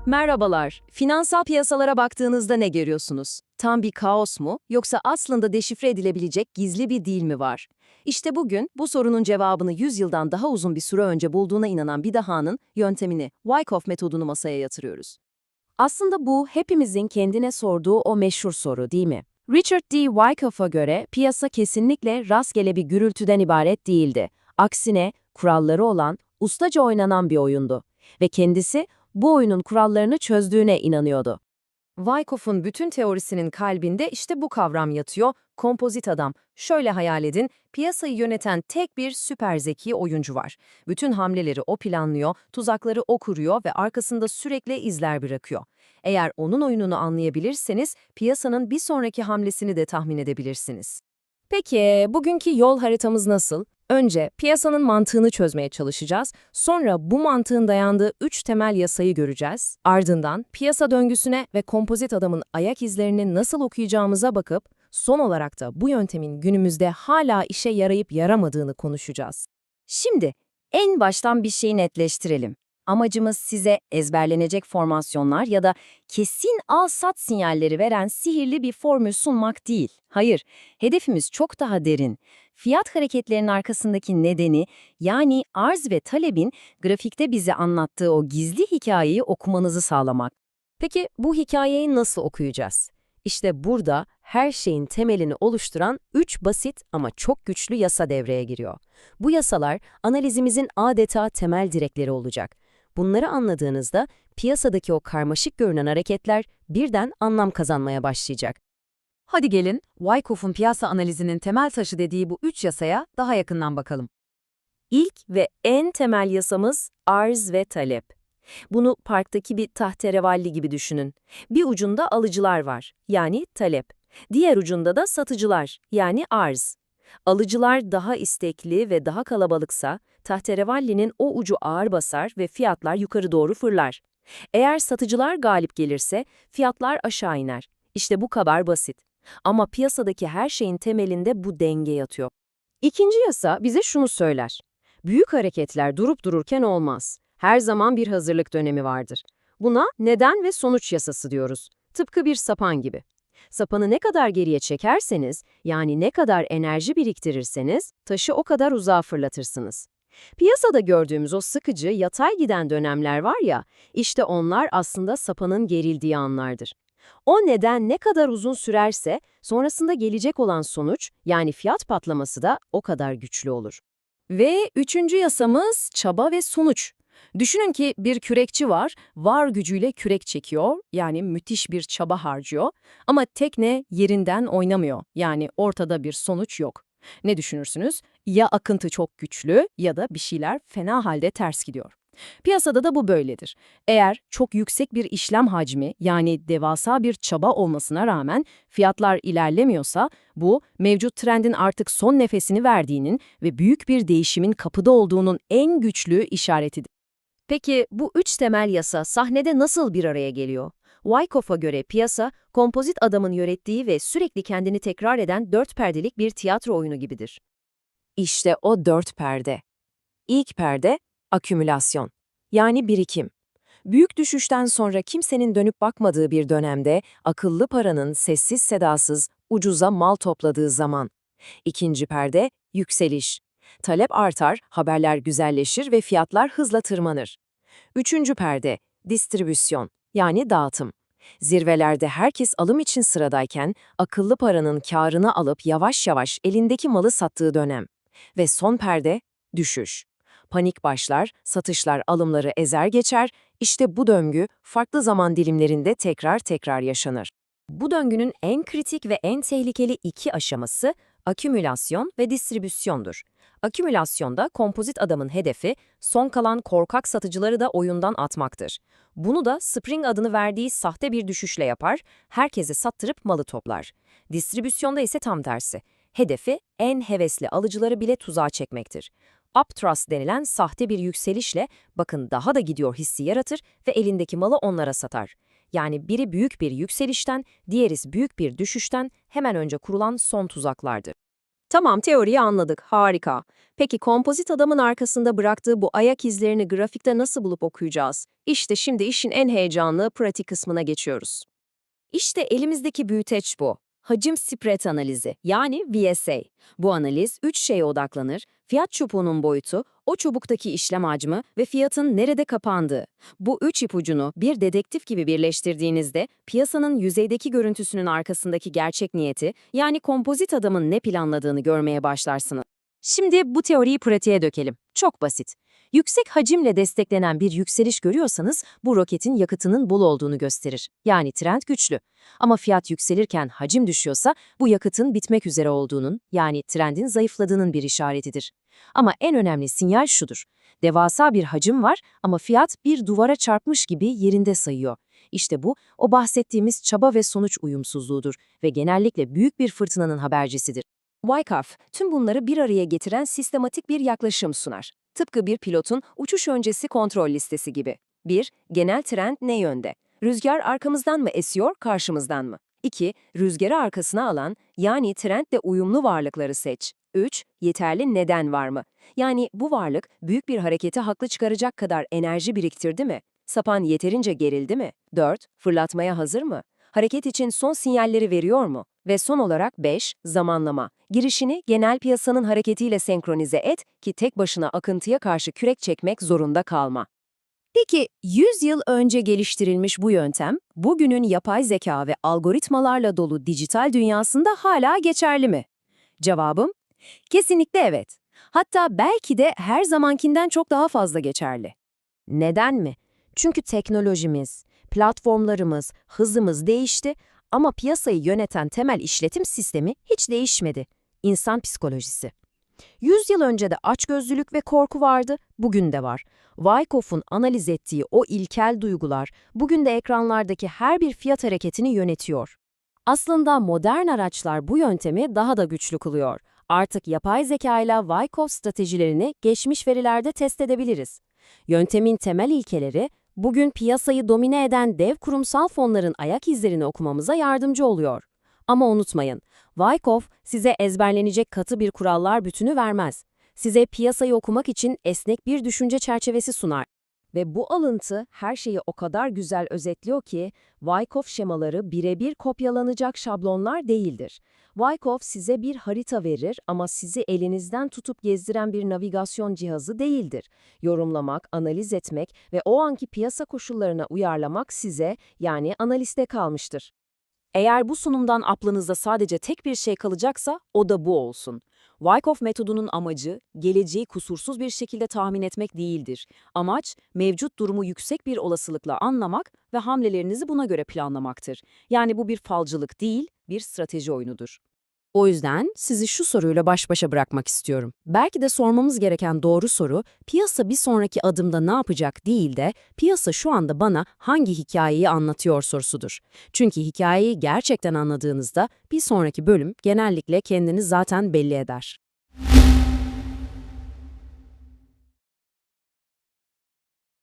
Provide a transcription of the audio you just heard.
Merhabalar. Finansal piyasalara baktığınızda ne görüyorsunuz? Tam bir kaos mu, yoksa aslında deşifre edilebilecek gizli bir dil mi var? İşte bugün bu sorunun cevabını 100 yıldan daha uzun bir süre önce bulduğuna inanan bir dahanın yöntemini, Wyckoff metodunu masaya yatırıyoruz. Aslında bu hepimizin kendine sorduğu o meşhur soru, değil mi? Richard D. Wyckoff'a göre piyasa kesinlikle rastgele bir gürültüden ibaret değildi. Aksine kuralları olan, ustaca oynanan bir oyundu. Ve kendisi bu oyunun kurallarını çözdüğüne inanıyordu. Wyckoff'un bütün teorisinin kalbinde işte bu kavram yatıyor, kompozit adam. Şöyle hayal edin, piyasayı yöneten tek bir süper zeki oyuncu var. Bütün hamleleri o planlıyor, tuzakları o kuruyor ve arkasında sürekli izler bırakıyor. Eğer onun oyununu anlayabilirseniz, piyasanın bir sonraki hamlesini de tahmin edebilirsiniz. Peki, bugünkü yol haritamız nasıl? Önce piyasanın mantığını çözmeye çalışacağız. Sonra bu mantığın dayandığı 3 temel yasayı göreceğiz. Ardından piyasa döngüsüne ve kompozit adamın ayak izlerini nasıl okuyacağımıza bakıp son olarak da bu yöntemin günümüzde hala işe yarayıp yaramadığını konuşacağız. Şimdi en baştan bir şeyi netleştirelim. Amacımız size ezberlenecek formasyonlar ya da kesin al-sat sinyalleri veren sihirli bir formül sunmak değil. Hayır, hedefimiz çok daha derin. Fiyat hareketlerinin arkasındaki nedeni, yani arz ve talebin grafikte bize anlattığı o gizli hikayeyi okumanızı sağlamak. Peki bu hikayeyi nasıl okuyacağız? İşte burada her şeyin temelini oluşturan 3 basit ama çok güçlü yasa devreye giriyor. Bu yasalar analizimizin adeta temel direkleri olacak. Bunları anladığınızda piyasadaki o karmaşık görünen hareketler birden anlam kazanmaya başlayacak. Hadi gelin, Wyckoff'un piyasa analizinin temel taşı dediği bu 3 yasaya daha yakından bakalım. İlk ve en temel yasamız arz ve talep. Bunu parktaki bir tahterevalli gibi düşünün. Bir ucunda alıcılar var, yani talep. Diğer ucunda da satıcılar, yani arz. Alıcılar daha istekli ve daha kalabalıksa, tahterevallinin o ucu ağır basar ve fiyatlar yukarı doğru fırlar. Eğer satıcılar galip gelirse, fiyatlar aşağı iner. İşte bu kadar basit. Ama piyasadaki her şeyin temelinde bu denge yatıyor. İkinci yasa bize şunu söyler. Büyük hareketler durup dururken olmaz. Her zaman bir hazırlık dönemi vardır. Buna neden ve sonuç yasası diyoruz. Tıpkı bir sapan gibi. Sapanı ne kadar geriye çekerseniz, yani ne kadar enerji biriktirirseniz, taşı o kadar uzağa fırlatırsınız. Piyasada gördüğümüz o sıkıcı, yatay giden dönemler var ya, işte onlar aslında sapanın gerildiği anlardır. O neden ne kadar uzun sürerse, sonrasında gelecek olan sonuç, yani fiyat patlaması da o kadar güçlü olur. Ve üçüncü yasamız çaba ve sonuç. Düşünün ki bir kürekçi var gücüyle kürek çekiyor, yani müthiş bir çaba harcıyor. Ama tekne yerinden oynamıyor, yani ortada bir sonuç yok. Ne düşünürsünüz? Ya akıntı çok güçlü ya da bir şeyler fena halde ters gidiyor. Piyasada da bu böyledir. Eğer çok yüksek bir işlem hacmi, yani devasa bir çaba olmasına rağmen fiyatlar ilerlemiyorsa, bu mevcut trendin artık son nefesini verdiğinin ve büyük bir değişimin kapıda olduğunun en güçlü işaretidir. Peki bu üç temel yasa sahnede nasıl bir araya geliyor? Wyckoff'a göre piyasa, kompozit adamın yönettiği ve sürekli kendini tekrar eden 4 perdelik bir tiyatro oyunu gibidir. İşte o 4 perde. İlk perde, akümülasyon, yani birikim. Büyük düşüşten sonra kimsenin dönüp bakmadığı bir dönemde akıllı paranın sessiz sedasız ucuza mal topladığı zaman. İkinci perde, yükseliş. Talep artar, haberler güzelleşir ve fiyatlar hızla tırmanır. Üçüncü perde, distribüsyon, yani dağıtım. Zirvelerde herkes alım için sıradayken akıllı paranın kârını alıp yavaş yavaş elindeki malı sattığı dönem. Ve son perde, düşüş. Panik başlar, satışlar alımları ezer geçer, işte bu döngü farklı zaman dilimlerinde tekrar yaşanır. Bu döngünün en kritik ve en tehlikeli iki aşaması akümülasyon ve distribüsyondur. Akümülasyonda kompozit adamın hedefi son kalan korkak satıcıları da oyundan atmaktır. Bunu da Spring adını verdiği sahte bir düşüşle yapar, herkese sattırıp malı toplar. Distribüsyonda ise tam tersi. Hedefi en hevesli alıcıları bile tuzağa çekmektir. Uptrust denilen sahte bir yükselişle bakın daha da gidiyor hissi yaratır ve elindeki malı onlara satar. Yani biri büyük bir yükselişten, diğeri büyük bir düşüşten hemen önce kurulan son tuzaklardır. Tamam, teoriyi anladık. Harika. Peki kompozit adamın arkasında bıraktığı bu ayak izlerini grafikte nasıl bulup okuyacağız? İşte şimdi işin en heyecanlı, pratik kısmına geçiyoruz. İşte elimizdeki büyüteç bu. Hacim spread analizi, yani VSA. Bu analiz 3 şeye odaklanır: fiyat çubuğunun boyutu, o çubuktaki işlem hacmi ve fiyatın nerede kapandığı. Bu 3 ipucunu bir dedektif gibi birleştirdiğinizde piyasanın yüzeydeki görüntüsünün arkasındaki gerçek niyeti, yani kompozit adamın ne planladığını görmeye başlarsınız. Şimdi bu teoriyi pratiğe dökelim. Çok basit. Yüksek hacimle desteklenen bir yükseliş görüyorsanız bu roketin yakıtının bol olduğunu gösterir. Yani trend güçlü. Ama fiyat yükselirken hacim düşüyorsa bu yakıtın bitmek üzere olduğunun, yani trendin zayıfladığının bir işaretidir. Ama en önemli sinyal şudur: devasa bir hacim var ama fiyat bir duvara çarpmış gibi yerinde sayıyor. İşte bu, o bahsettiğimiz çaba ve sonuç uyumsuzluğudur ve genellikle büyük bir fırtınanın habercisidir. Wyckoff, tüm bunları bir araya getiren sistematik bir yaklaşım sunar. Tıpkı bir pilotun uçuş öncesi kontrol listesi gibi. 1. Genel trend ne yönde? Rüzgar arkamızdan mı esiyor, karşımızdan mı? 2. Rüzgarı arkasına alan, yani trendle uyumlu varlıkları seç. 3. Yeterli neden var mı? Yani bu varlık büyük bir hareketi haklı çıkaracak kadar enerji biriktirdi mi? Sapan yeterince gerildi mi? 4. Fırlatmaya hazır mı? Hareket için son sinyalleri veriyor mu? Ve son olarak 5. Zamanlama. Girişini genel piyasanın hareketiyle senkronize et ki tek başına akıntıya karşı kürek çekmek zorunda kalma. Peki 100 yıl önce geliştirilmiş bu yöntem, bugünün yapay zeka ve algoritmalarla dolu dijital dünyasında hala geçerli mi? Cevabım, kesinlikle evet. Hatta belki de her zamankinden çok daha fazla geçerli. Neden mi? Çünkü teknolojimiz, platformlarımız, hızımız değişti ama piyasayı yöneten temel işletim sistemi hiç değişmedi: İnsan psikolojisi. 100 yıl önce de açgözlülük ve korku vardı, bugün de var. Wyckoff'un analiz ettiği o ilkel duygular bugün de ekranlardaki her bir fiyat hareketini yönetiyor. Aslında modern araçlar bu yöntemi daha da güçlü kılıyor. Artık yapay zeka ile Wyckoff stratejilerini geçmiş verilerde test edebiliriz. Yöntemin temel ilkeleri, bugün piyasayı domine eden dev kurumsal fonların ayak izlerini okumamıza yardımcı oluyor. Ama unutmayın, Wyckoff size ezberlenecek katı bir kurallar bütünü vermez. Size piyasayı okumak için esnek bir düşünce çerçevesi sunar. Ve bu alıntı her şeyi o kadar güzel özetliyor ki, Wyckoff şemaları birebir kopyalanacak şablonlar değildir. Wyckoff size bir harita verir ama sizi elinizden tutup gezdiren bir navigasyon cihazı değildir. Yorumlamak, analiz etmek ve o anki piyasa koşullarına uyarlamak size, yani analiste kalmıştır. Eğer bu sunumdan aklınızda sadece tek bir şey kalacaksa, o da bu olsun. Wyckoff metodunun amacı, geleceği kusursuz bir şekilde tahmin etmek değildir. Amaç, mevcut durumu yüksek bir olasılıkla anlamak ve hamlelerinizi buna göre planlamaktır. Yani bu bir falcılık değil, bir strateji oyunudur. O yüzden sizi şu soruyla baş başa bırakmak istiyorum. Belki de sormamız gereken doğru soru, piyasa bir sonraki adımda ne yapacak değil de, piyasa şu anda bana hangi hikayeyi anlatıyor sorusudur. Çünkü hikayeyi gerçekten anladığınızda bir sonraki bölüm genellikle kendini zaten belli eder.